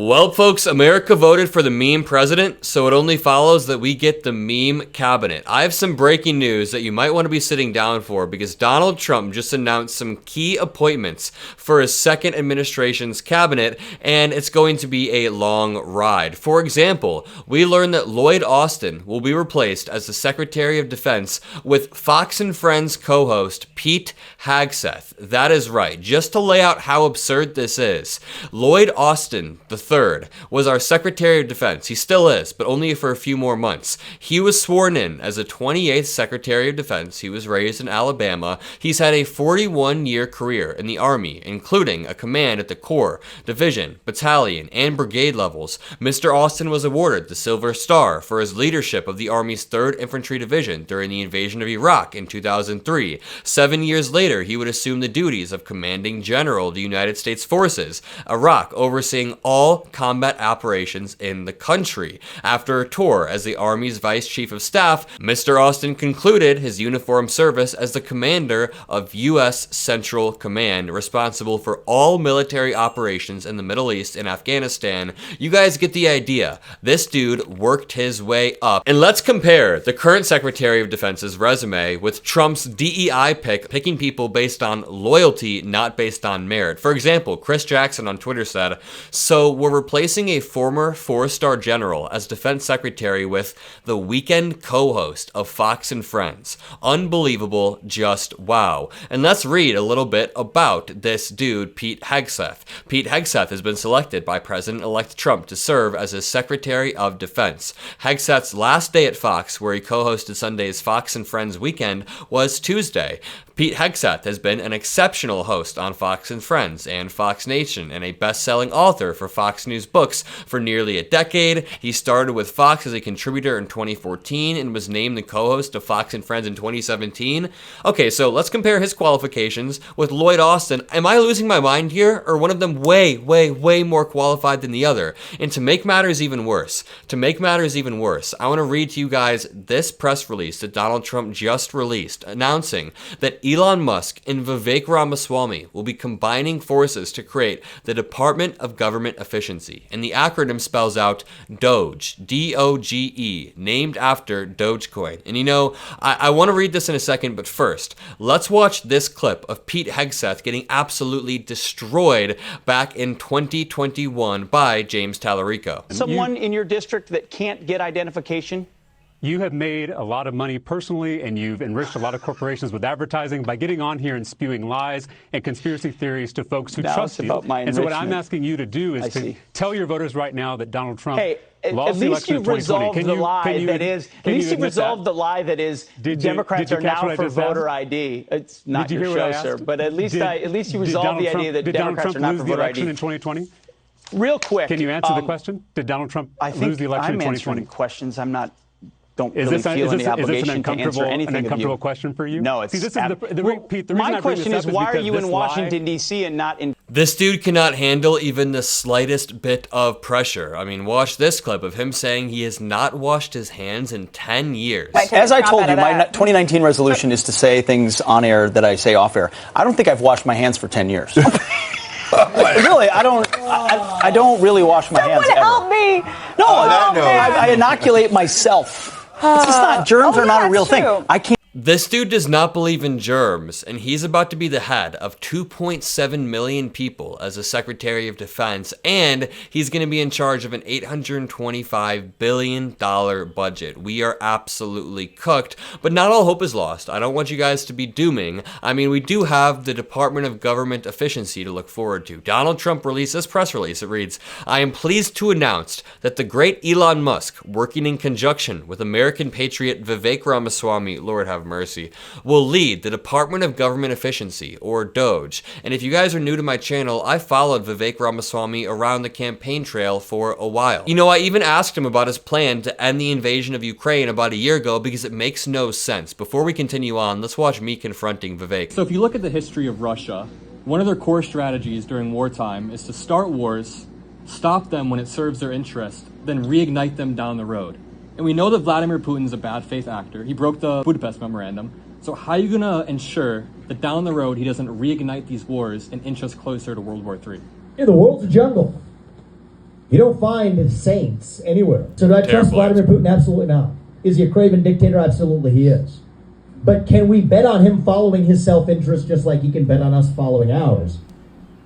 Well, folks, America voted for the meme president, so it only follows that we get the meme cabinet. I have some breaking news that you might want to be sitting down for because Donald Trump just announced some key appointments for his second administration's cabinet, and it's going to be a long ride. For example, we learned that Lloyd Austin will be replaced as the Secretary of Defense with Fox and Friends co-host Pete Hegseth. That is right. Just to lay out how absurd this is, Lloyd Austin III was our Secretary of Defense. He still is, but only for a few more months. He was sworn in as the 28th Secretary of Defense. He was raised in Alabama. He's had a 41-year career in the Army, including a command at the Corps, Division, Battalion, and Brigade levels. Mr. Austin was awarded the Silver Star for his leadership of the Army's 3rd Infantry Division during the invasion of Iraq in 2003. 7 years later, he would assume the duties of Commanding General of the United States Forces, Iraq, overseeing all combat operations in the country. After a tour as the Army's Vice Chief of Staff, Mr. Austin concluded his uniformed service as the commander of U.S. Central Command, responsible for all military operations in the Middle East and Afghanistan. You guys get the idea. This dude worked his way up. And let's compare the current Secretary of Defense's resume with Trump's DEI picking people based on loyalty, not based on merit. For example, Chris Jackson on Twitter said, "So we're replacing a former 4-star general as defense secretary with the weekend co-host of Fox and Friends. Unbelievable, just wow." And let's read a little bit about this dude, Pete Hegseth. Pete Hegseth has been selected by President-elect Trump to serve as his Secretary of Defense. Hegseth's last day at Fox, where he co-hosted Sunday's Fox and Friends weekend, was Tuesday. Pete Hegseth has been an exceptional host on Fox and Friends and Fox Nation and a best-selling author for Fox News books for nearly a decade. He started with Fox as a contributor in 2014 and was named the co-host of Fox and Friends in 2017. Okay, so let's compare his qualifications with Lloyd Austin. Am I losing my mind here? Or one of them way more qualified than the other? And to make matters even worse, I want to read to you guys this press release that Donald Trump just released, announcing that Elon Musk and Vivek Ramaswamy will be combining forces to create the Department of Government Efficiency. And the acronym spells out DOGE, D-O-G-E, named after Dogecoin. And you know, I want to read this in a second, but first, let's watch this clip of Pete Hegseth getting absolutely destroyed back in 2021 by James Tallarico. Someone in your district that can't get identification? You have made a lot of money personally, and you've enriched a lot of corporations with advertising by getting on here and spewing lies and conspiracy theories to folks who trust you. And so what I'm asking you to do is to tell your voters right now that Donald Trump lost the election in 2020. At least you've resolved the lie that is Democrats are now for voter ID. It's not your show, sir, but at least you resolved the idea that Democrats are not for voter ID. In 2020? Real quick. Can you answer the question? Did Donald Trump lose the election in 2020? I'm answering questions. Don't really feel any obligation to answer anything an uncomfortable question for you? No, it's... See, this is Pete, the reason my question is, why are you in Washington, D.C. and not in... This dude cannot handle even the slightest bit of pressure. I mean, watch this clip of him saying he has not washed his hands in 10 years. As I told you, my 2019 resolution is to say things on air that I say off air. I don't think I've washed my hands for 10 years. Really, I don't really wash my hands ever. Help me! No, I inoculate myself. It's just not, germs are not a real thing. I can't. This dude does not believe in germs, and he's about to be the head of 2.7 million people as a Secretary of Defense, and he's going to be in charge of an $825 billion budget. We are absolutely cooked, but not all hope is lost. I don't want you guys to be dooming. I mean, we do have the Department of Government Efficiency to look forward to. Donald Trump released this press release. It reads, "I am pleased to announce that the great Elon Musk, working in conjunction with American patriot Vivek Ramaswamy, Lord have mercy, will lead the Department of Government Efficiency, or DOGE. And if you guys are new to my channel, I followed Vivek Ramaswamy around the campaign trail for a while. You know, I even asked him about his plan to end the invasion of Ukraine about a year ago because it makes no sense. Before we continue on, let's watch me confronting Vivek. So if you look at the history of Russia, one of their core strategies during wartime is to start wars, stop them when it serves their interest, then reignite them down the road. And we know that Vladimir Putin's a bad faith actor. He broke the Budapest Memorandum. So how are you going to ensure that down the road he doesn't reignite these wars and inch us closer to World War III? Yeah, the world's a jungle. You don't find saints anywhere. So do I trust Vladimir Putin? Absolutely not. Is he a craven dictator? Absolutely he is. But can we bet on him following his self-interest just like he can bet on us following ours?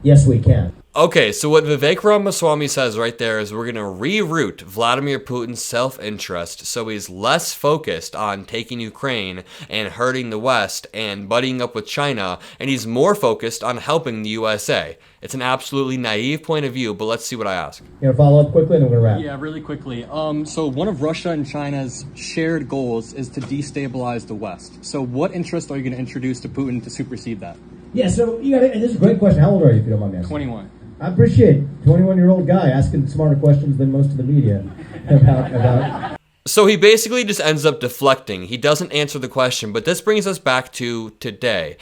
Yes, we can. Okay, so what Vivek Ramaswamy says right there is we're going to reroute Vladimir Putin's self-interest so he's less focused on taking Ukraine and hurting the West and buddying up with China, and he's more focused on helping the USA. It's an absolutely naive point of view, but let's see what I ask. You want to follow up quickly and then we're going to wrap? Yeah, really quickly. So one of Russia and China's shared goals is to destabilize the West. So what interest are you going to introduce to Putin to supersede that? Yeah, so this is a great question. How old are you, if you don't mind me asking? 21. I appreciate 21-year-old guy asking smarter questions than most of the media about. So he basically just ends up deflecting. He doesn't answer the question, but this brings us back to today.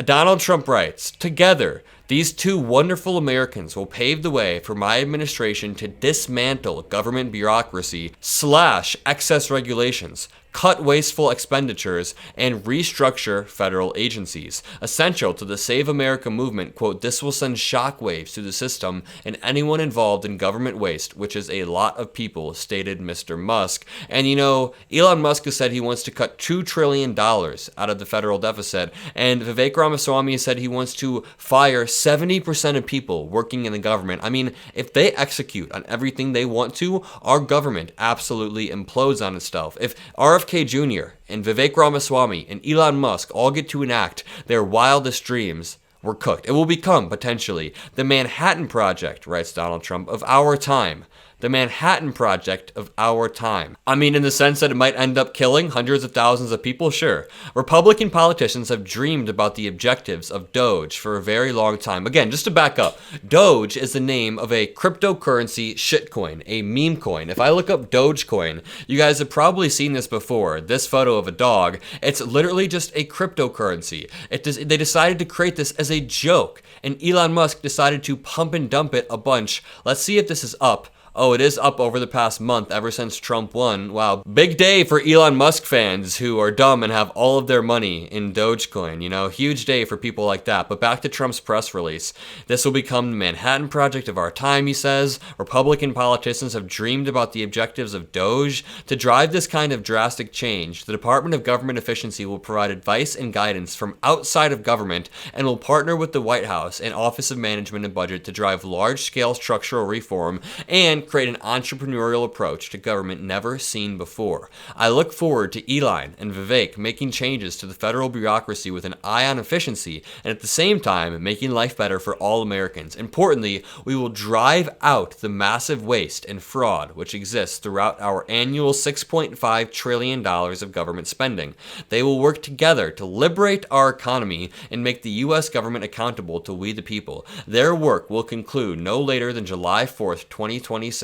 Donald Trump writes, "Together, these two wonderful Americans will pave the way for my administration to dismantle government bureaucracy, slash excess regulations, cut wasteful expenditures, and restructure federal agencies. Essential to the Save America movement, quote, this will send shockwaves through the system and anyone involved in government waste, which is a lot of people," stated Mr. Musk. And you know, Elon Musk has said he wants to cut $2 trillion out of the federal deficit, and Vivek Ramaswamy said he wants to fire 70% of people working in the government. I mean, if they execute on everything they want to, our government absolutely implodes on itself. If RFK Jr. and Vivek Ramaswamy and Elon Musk all get to enact their wildest dreams, we're cooked. It will become, potentially, the Manhattan Project, writes Donald Trump, of our time. The Manhattan Project of our time. I mean, in the sense that it might end up killing hundreds of thousands of people, sure. Republican politicians have dreamed about the objectives of DOGE for a very long time. Again, just to back up, DOGE is the name of a cryptocurrency shitcoin, a meme coin. If I look up Dogecoin, you guys have probably seen this before. This photo of a dog, it's literally just a cryptocurrency. They decided to create this as a joke, and Elon Musk decided to pump and dump it a bunch. Let's see if this is up. Oh, it is up over the past month, ever since Trump won. Wow, big day for Elon Musk fans who are dumb and have all of their money in Dogecoin. You know, huge day for people like that. But back to Trump's press release. This will become the Manhattan Project of our time, he says. Republican politicians have dreamed about the objectives of DOGE. To drive this kind of drastic change, the Department of Government Efficiency will provide advice and guidance from outside of government and will partner with the White House and Office of Management and Budget to drive large-scale structural reform and create an entrepreneurial approach to government never seen before. I look forward to Elon and Vivek making changes to the federal bureaucracy with an eye on efficiency and at the same time making life better for all Americans. Importantly, we will drive out the massive waste and fraud which exists throughout our annual $6.5 trillion of government spending. They will work together to liberate our economy and make the U.S. government accountable to we the people. Their work will conclude no later than July 4th, 2026.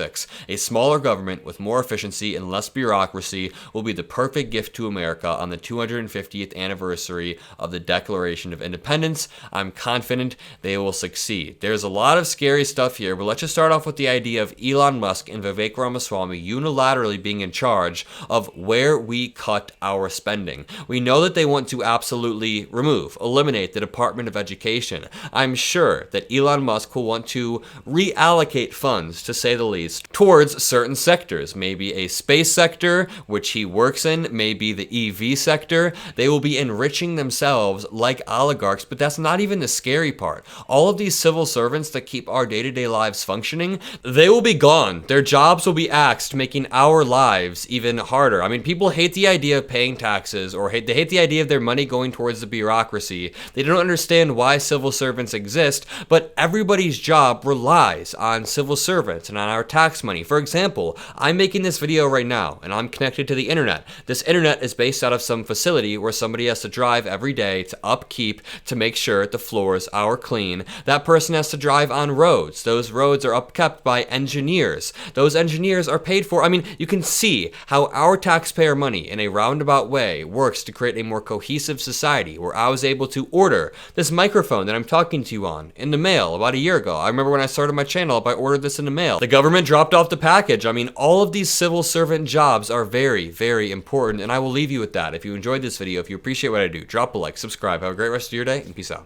A smaller government with more efficiency and less bureaucracy will be the perfect gift to America on the 250th anniversary of the Declaration of Independence. I'm confident they will succeed. There's a lot of scary stuff here, but let's just start off with the idea of Elon Musk and Vivek Ramaswamy unilaterally being in charge of where we cut our spending. We know that they want to absolutely eliminate the Department of Education. I'm sure that Elon Musk will want to reallocate funds, to say the least, towards certain sectors. Maybe a space sector, which he works in, maybe the EV sector. They will be enriching themselves like oligarchs, but that's not even the scary part. All of these civil servants that keep our day-to-day lives functioning, they will be gone. Their jobs will be axed, making our lives even harder. I mean, people hate the idea of paying taxes, or they hate the idea of their money going towards the bureaucracy. They don't understand why civil servants exist, but everybody's job relies on civil servants and on our tax money. For example, I'm making this video right now and I'm connected to the internet. This internet is based out of some facility where somebody has to drive every day to upkeep to make sure the floors are clean. That person has to drive on roads. Those roads are upkept by engineers. Those engineers are paid for. I mean, you can see how our taxpayer money in a roundabout way works to create a more cohesive society, where I was able to order this microphone that I'm talking to you on in the mail about a year ago. I remember when I started my channel, I ordered this in the mail. The government dropped off the package. I mean, all of these civil servant jobs are very, very important, and I will leave you with that. If you enjoyed this video, if you appreciate what I do, drop a like, subscribe, have a great rest of your day, and peace out.